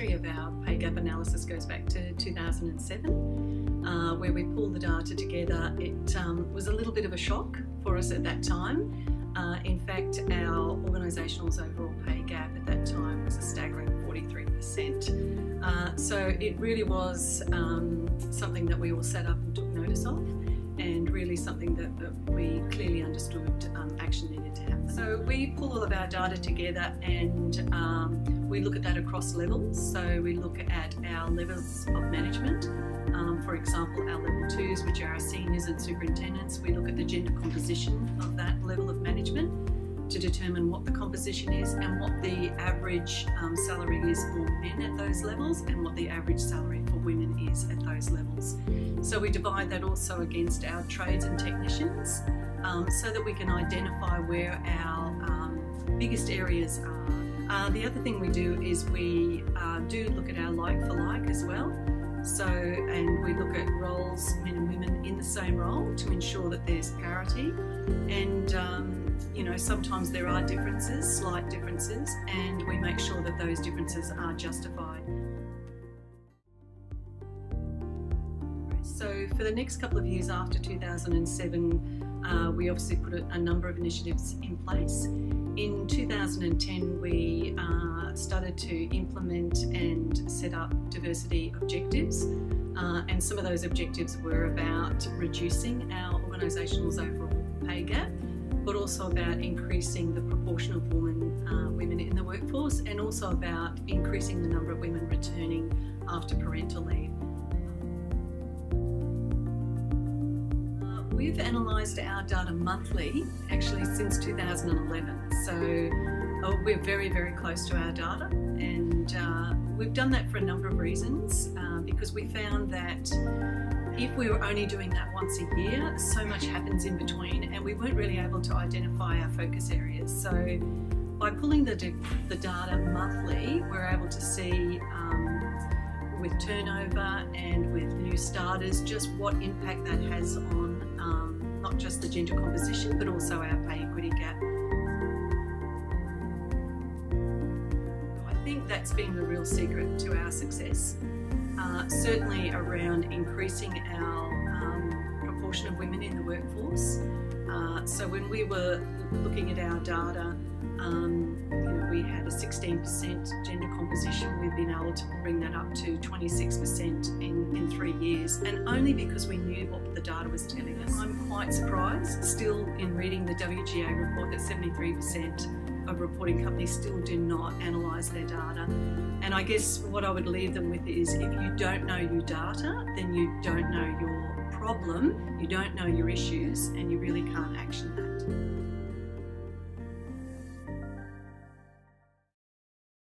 history of our pay gap analysis goes back to 2007, where we pulled the data together. It was a little bit of a shock for us at that time. In fact, our organisational's overall pay gap at that time was a staggering 43%. So it really was something that we all sat up and took notice of, and really something that we clearly understood action needed to happen. So we pull all of our data together and we look at that across levels. So we look at our levels of management. For example, our level 2s, which are our seniors and superintendents. We look at the gender composition of that level of management to determine what the composition is and what the average salary is for men at those levels and what the average salary for women is at those levels. So we divide that also against our trades and technicians so that we can identify where our biggest areas are. The other thing we do is we do look at our like for like as well. So, and we look at roles, men and women in the same role to ensure that there's parity. And you know, sometimes there are differences, slight differences, and we make sure that those differences are justified. So for the next couple of years after 2007, we obviously put a number of initiatives in place. In 2010, we started to implement and set up diversity objectives, and some of those objectives were about reducing our organisational's overall pay gap, but also about increasing the proportion of women in the workforce, and also about increasing the number of women returning after parental leave. We've analysed our data monthly, actually since 2011, so we're very, very close to our data, and we've done that for a number of reasons, because we found that if we were only doing that once a year, so much happens in between and we weren't really able to identify our focus areas. So by pulling the data monthly, we're able to see with turnover and with new starters just what impact that has on not just the gender composition but also our pay equity gap. I think that's been the real secret to our success, certainly around increasing our proportion of women in the workforce. So when we were looking at our data, we had a 16% gender composition. We've been able to bring that up to 26% in 3 years, and only because we knew what the data was telling us. I'm quite surprised still in reading the WGA report that 73% of reporting companies still do not analyse their data. And I guess what I would leave them with is, if you don't know your data, then you don't know your problem, you don't know your issues, and you really can't action